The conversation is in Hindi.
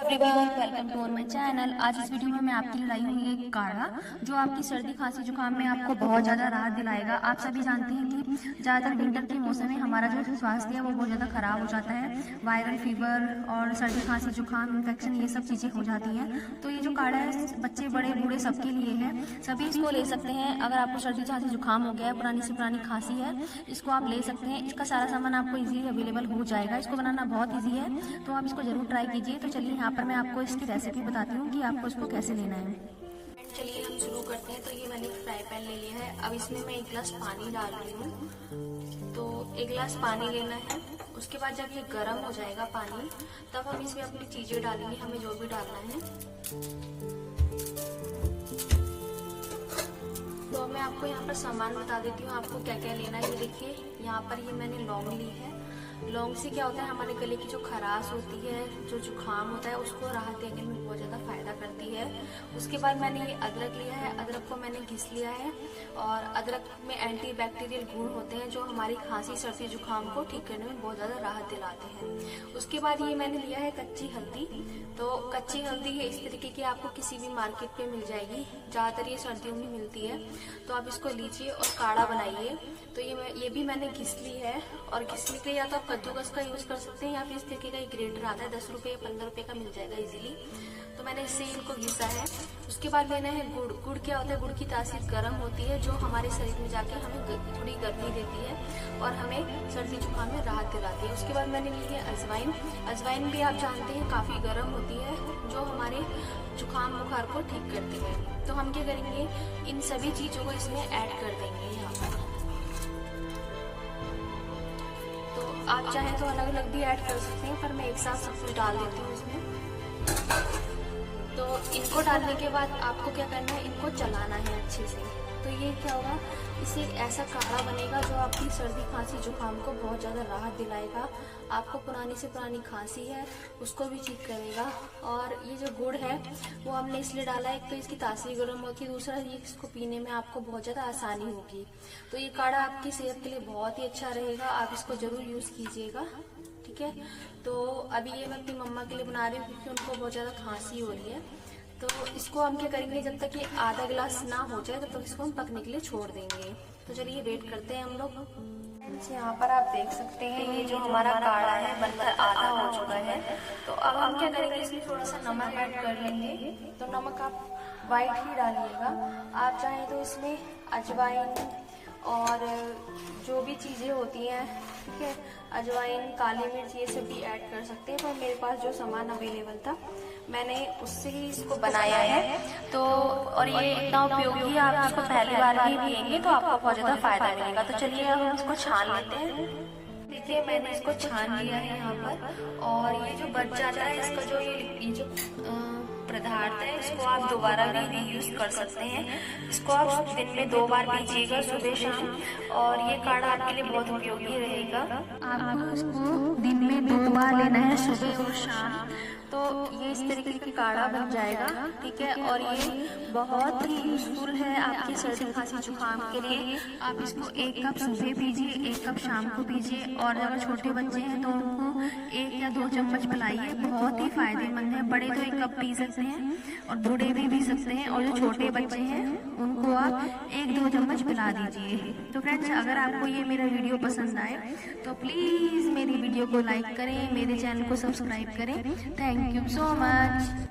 Everyone, welcome to my channel. आज इस वीडियो में मैं आपके लिए लाई हूँ एक काढ़ा जो आपकी सर्दी खांसी जुकाम में आपको बहुत ज़्यादा राहत दिलाएगा। आप सभी जानते हैं कि ज़्यादातर विंटर के मौसम में हमारा जो स्वास्थ्य है वो बहुत ज़्यादा ख़राब हो जाता है। वायरल फीवर और सर्दी खांसी जुकाम इन्फेक्शन ये सब चीज़ें हो जाती हैं। तो ये जो काढ़ा है बच्चे बड़े बूढ़े सबके लिए है, सभी इसको ले सकते हैं। अगर आपको सर्दी खांसी जुकाम हो गया है, पुरानी से पुरानी खांसी है, इसको आप ले सकते हैं। इसका सारा सामान आपको इजीली अवेलेबल हो जाएगा। इसको बनाना बहुत ईजी है, तो आप इसको जरूर ट्राई कीजिए। तो चलिए यहाँ पर मैं आपको इसकी रेसिपी बताती हूँ कि आपको इसको कैसे लेना है। चलिए हम शुरू करते हैं। तो ये मैंने फ्राई पैन ले लिया है। अब इसमें मैं 1 गिलास पानी डाल रही हूँ। तो 1 गिलास पानी लेना है। उसके बाद जब ये गर्म हो जाएगा पानी, तब हम इसमें अपनी चीजें डालेंगे, हमें जो भी डालना है। तो मैं आपको यहाँ पर सामान बता देती हूँ आपको क्या क्या लेना है। ये देखिए, यहाँ पर ये मैंने लौंग ली है। लौंग से क्या होता है, हमारे गले की जो खराश होती है, जो जुकाम होता है, उसको राहत देने में बहुत ज़्यादा फायदा करती है। उसके बाद मैंने ये अदरक लिया है। अदरक को मैंने घिस लिया है। और अदरक में एंटी बैक्टीरियल गुण होते हैं जो हमारी खांसी सर्दी जुकाम को ठीक करने में बहुत ज़्यादा राहत दिलाते हैं। उसके बाद ये मैंने लिया है कच्ची हल्दी। तो कच्ची हल्दी ये इस तरीके की आपको किसी भी मार्केट पे मिल जाएगी, ज़्यादातर ये सर्दियों में मिलती है। तो आप इसको लीजिए और काढ़ा बनाइए। तो ये भी मैंने घिस ली है। और घिसने के लिए या तो आप कद्दूकस का यूज कर सकते हैं या फिर इस तरीके का एक ग्रेटर आता है, 10 रुपये या 15 रुपये का मिल जाएगा इजीली। तो मैंने इससे इनको घिसा है। उसके बाद लेना है गुड़। गुड़ क्या होता है, गुड़ की तासीर गर्म होती है जो हमारे शरीर में जाके हमें थोड़ी गर्मी देती है और हमें सर्दी जुकाम में राहत दिलाती है। उसके बाद मैंने ली है अजवाइन। अजवाइन भी आप जानते हैं काफ़ी गर्म होती है जो हमारे जुकाम बुखार को ठीक करती है। तो हम क्या करेंगे, इन सभी चीज़ों को इसमें ऐड कर देंगे यहाँ पर। तो आप चाहें तो अलग अलग भी ऐड कर सकते हैं, पर मैं एक साथ सब कुछ डाल देती हूँ इसमें। तो इनको डालने के बाद आपको क्या करना है, इनको चलाना है अच्छे से। तो ये क्या होगा, इससे एक ऐसा काढ़ा बनेगा जो आपकी सर्दी खांसी जुकाम को बहुत ज़्यादा राहत दिलाएगा। आपको पुरानी से पुरानी खांसी है उसको भी ठीक करेगा। और ये जो गुड़ है वो हमने इसलिए डाला है, एक तो इसकी तासीर गर्म होती है, दूसरा ये इसको पीने में आपको बहुत ज़्यादा आसानी होगी। तो ये काढ़ा आपकी सेहत के लिए बहुत ही अच्छा रहेगा, आप इसको ज़रूर यूज़ कीजिएगा, ठीक है। तो अभी ये मैं अपनी मम्मा के लिए बना रही हूँ क्योंकि उनको बहुत ज़्यादा खांसी हो रही है। तो इसको हम क्या करेंगे, जब तक ये आधा गिलास ना हो जाए तब तक इसको हम पकने के लिए छोड़ देंगे। तो चलिए वेट करते हैं हम लोग। यहाँ पर आप देख सकते हैं ये जो हमारा काढ़ा है बनकर आधा हो चुका है। तो अब हम क्या करेंगे, इसमें थोड़ा सा नमक ऐड कर लेंगे। तो नमक आप वाइट ही डालिएगा। आप चाहें तो इसमें अजवाइन और जो भी चीज़ें होती हैं, ठीक है, अजवाइन, काली मिर्च, ये सब भी ऐड कर सकते हैं। पर मेरे पास जो सामान अवेलेबल था मैंने उससे ही इसको बनाया है। तो और ये इतना उपयोगी, आप इसको पहली बार भी पिएंगे तो आपको बहुत ज़्यादा फायदा मिलेगा। तो चलिए अब हम इसको छान लेते हैं। देखिए मैंने इसको छान लिया है यहाँ पर। और ये जो बच जाता है इसका जो ये जो पदार्थ है, इसको आप दोबारा भी रीयूज कर सकते हैं। इसको आप दिन में 2 बार पीजिएगा, सुबह शाम, और ये काढ़ा आपके लिए बहुत उपयोगी रहेगा। आपको इसको दिन में 2 बार लेना है, सुबह और शाम। तो ये इस तरीके की काढ़ा बन जाएगा, ठीक है। और ये बहुत ही यूजफुल है आपकी सर्दी खांसी जुकाम के लिए। आप इसको 1 कप सुबह पीजिए, 1 कप शाम को पीजिए। और अगर छोटे बच्चे हैं तो उनको 1 या 2 चम्मच पिलाइए, बहुत ही फायदेमंद है। बड़े तो 1 कप पी सकते हैं और बूढ़े भी पी सकते हैं, और जो छोटे बच्चे हैं उनको आप 1-2 चम्मच पिला दीजिए। तो फ्रेंड्स, अगर आपको ये मेरा वीडियो पसंद आए तो प्लीज़ मेरी वीडियो को लाइक करें, मेरे चैनल को सब्सक्राइब करें। Thank you so much.